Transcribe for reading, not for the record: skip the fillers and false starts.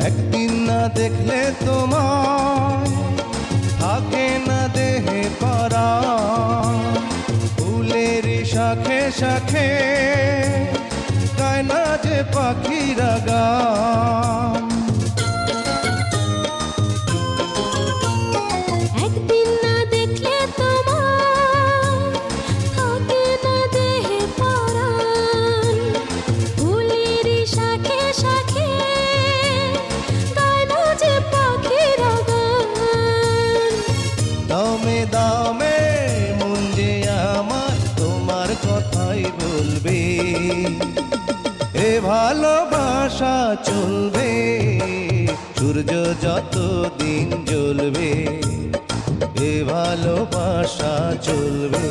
একদিন না দেখলে তোমায় থাকে না দেহে পরা, ফুলের শাখে শাখে গায় না যে পাখিরা গান। একদিন না দেখলে তোমায় থাকে না দেহে পরাণ, ফুলের শাখে শাখে গায় না যে পাখিরা গান। দামে দামে মন যে আমার তোমার কথাই বলবে, এ ভালোবাসা চলবে সূর্য যত দিন জ্বলবে, এ ভালোবাসা চলবে।